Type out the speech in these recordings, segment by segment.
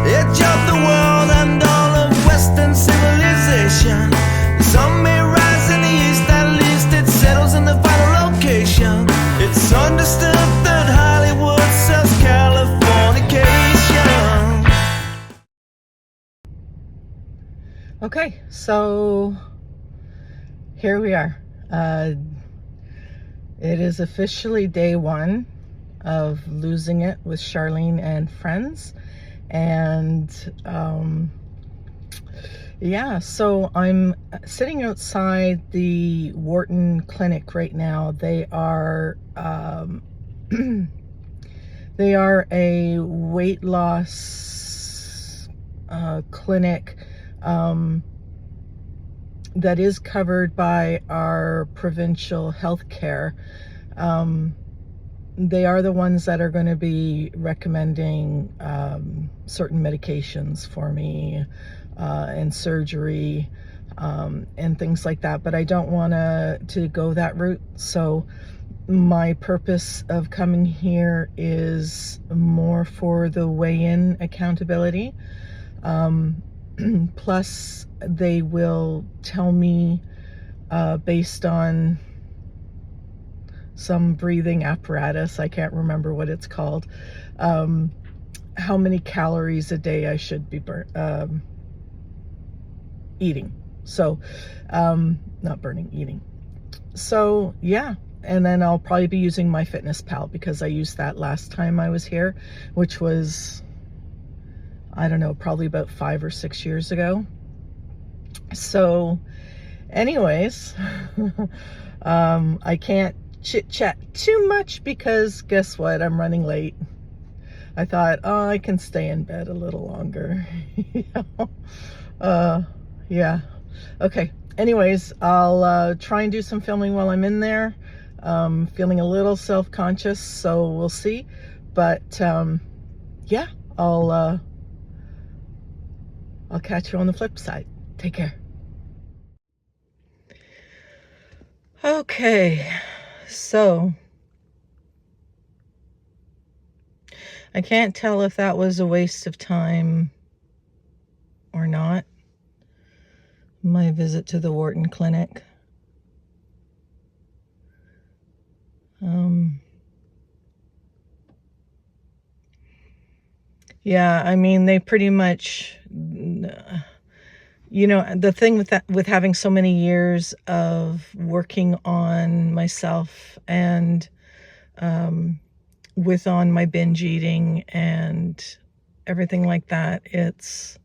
edge of the world and all of Western civilization. Some may rise in the east, at least it settles in the final location. It's understood that Hollywood sells Californication. Okay, so here we are. It is officially day one of losing it with Charlene and friends. And yeah, so I'm sitting outside the Wharton Clinic right now. They are they are a weight loss clinic that is covered by our provincial health care. They are the ones that are going to be recommending certain medications for me and surgery and things like that. But I don't want to go that route. So my purpose of coming here is more for the weigh-in accountability. Plus, they will tell me based on some breathing apparatus, I can't remember what it's called, how many calories a day I should be eating. So, not burning, eating. So, yeah. And then I'll probably be using MyFitnessPal because I used that last time I was here, which was, I don't know, probably about 5 or 6 years ago. So anyways, I can't chit chat too much because guess what? I'm running late. I thought, oh, I can stay in bed a little longer. Yeah. Okay. Anyways, I'll try and do some filming while I'm in there. Feeling a little self-conscious, so we'll see. But yeah, I'll catch you on the flip side. Take care. Okay, so I can't tell if that was a waste of time or not, my visit to the Wharton Clinic. Yeah, I mean, they pretty much, you know, the thing with that, with having so many years of working on myself and with on my binge eating and everything like that, it's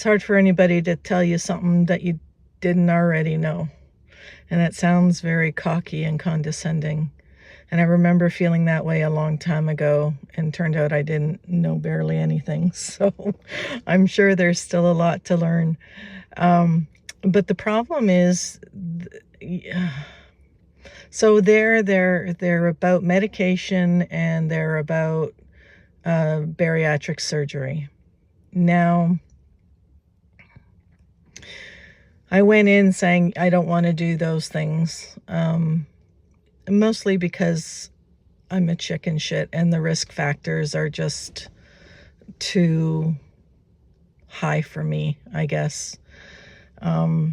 hard for anybody to tell you something that you didn't already know. And that sounds very cocky and condescending. And I remember feeling that way a long time ago, and turned out I didn't know barely anything. So I'm sure there's still a lot to learn. But the problem is, so they're about medication and they're about bariatric surgery. Now, I went in saying I don't want to do those things, mostly because I'm a chicken shit and the risk factors are just too high for me, I guess. But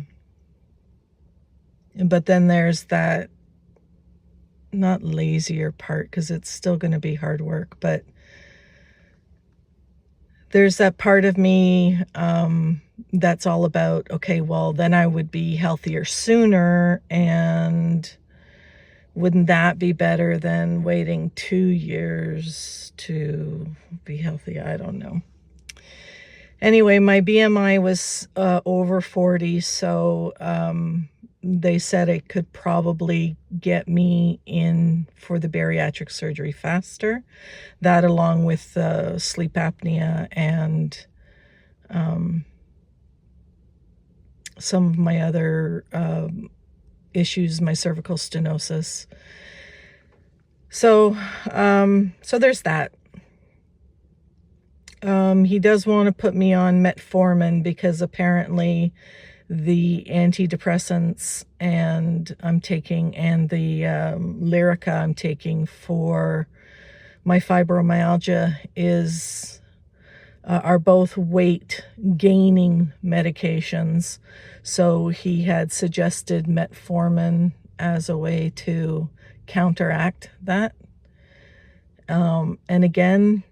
then there's that, not lazier part, because it's still going to be hard work, but there's that part of me that's all about, okay, well, then I would be healthier sooner, and wouldn't that be better than waiting 2 years to be healthy? I don't know. Anyway, my BMI was over 40, so they said it could probably get me in for the bariatric surgery faster. That, along with sleep apnea and some of my other issues, my cervical stenosis. So there's that. He does want to put me on metformin because apparently the antidepressants and the Lyrica I'm taking for my fibromyalgia are both weight gaining medications. So he had suggested metformin as a way to counteract that. And again,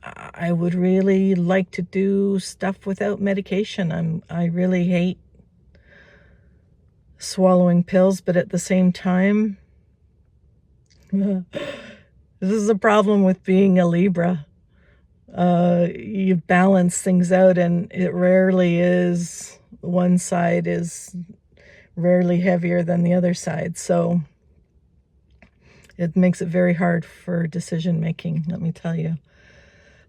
I would really like to do stuff without medication. I really hate swallowing pills, but at the same time, this is a problem with being a Libra. You balance things out, and it rarely is, one side is rarely heavier than the other side. So it makes it very hard for decision making, let me tell you.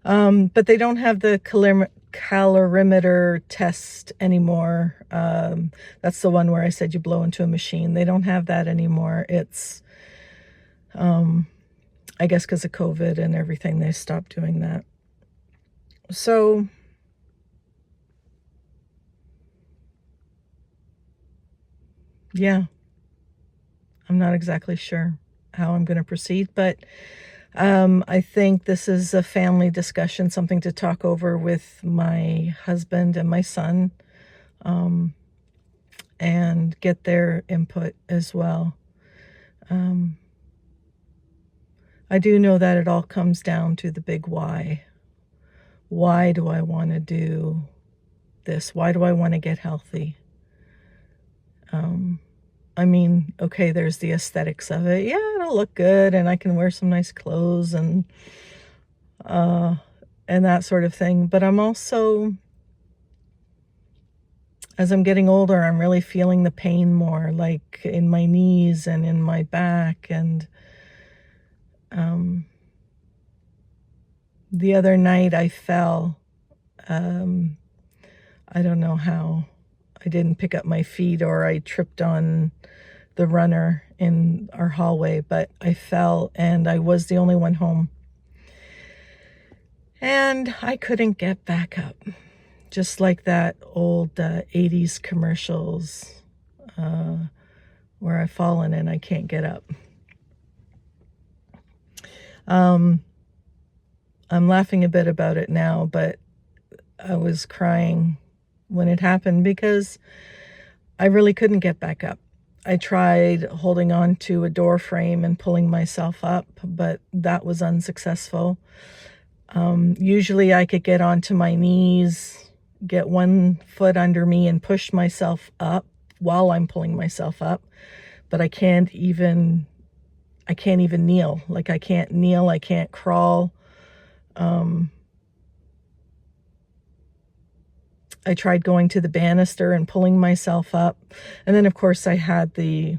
But they don't have the calorimeter test anymore. That's the one where I said you blow into a machine. They don't have that anymore. It's, I guess because of COVID and everything, they stopped doing that. So yeah, I'm not exactly sure how I'm going to proceed, but I think this is a family discussion, something to talk over with my husband and my son, and get their input as well. I do know that it all comes down to the big why. Why do I want to do this? Why do I want to get healthy? I mean, okay, there's the aesthetics of it. Yeah, it'll look good, and I can wear some nice clothes and that sort of thing. But I'm also, as I'm getting older, I'm really feeling the pain more, like in my knees and in my back. And the other night I fell. I don't know how. I didn't pick up my feet, or I tripped on the runner in our hallway, but I fell, and I was the only one home. And I couldn't get back up. Just like that old 80s commercials where I've fallen and I can't get up. I'm laughing a bit about it now, but I was crying when it happened because I really couldn't get back up. I tried holding on to a door frame and pulling myself up, but that was unsuccessful. Usually I could get onto my knees, get one foot under me and push myself up while I'm pulling myself up, but I can't even kneel. Like I can't kneel, I can't crawl. I tried going to the banister and pulling myself up. And then, of course, I had the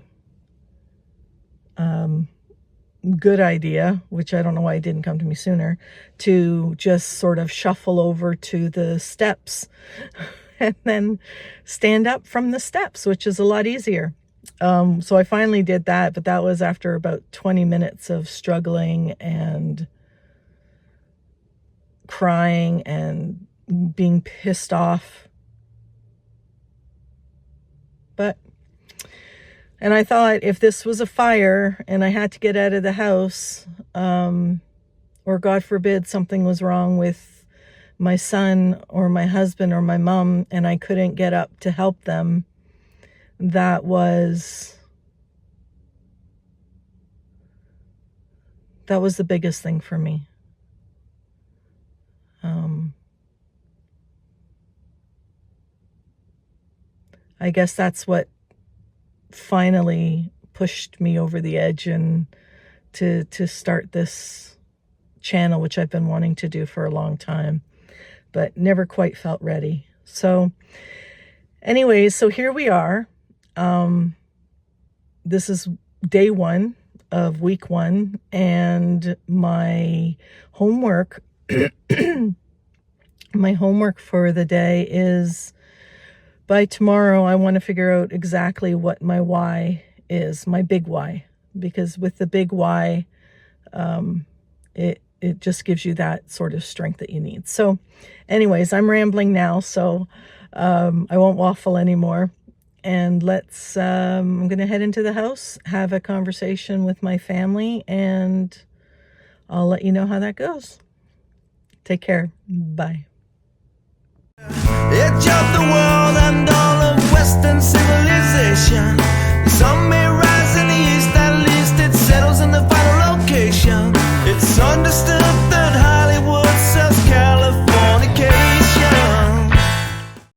good idea, which I don't know why it didn't come to me sooner, to just sort of shuffle over to the steps and then stand up from the steps, which is a lot easier. So I finally did that, but that was after about 20 minutes of struggling and crying and being pissed off. And I thought, if this was a fire and I had to get out of the house, or God forbid something was wrong with my son or my husband or my mom and I couldn't get up to help them, that was the biggest thing for me. I guess that's what finally pushed me over the edge and to start this channel, which I've been wanting to do for a long time, but never quite felt ready. So anyways, so here we are. This is day 1 of week 1, and my homework for the day is, by tomorrow, I want to figure out exactly what my why is, my big why, because with the big why, it just gives you that sort of strength that you need. So anyways, I'm rambling now. So I won't waffle anymore. And I'm going to head into the house, have a conversation with my family, and I'll let you know how that goes. Take care. Bye. Edge of the world.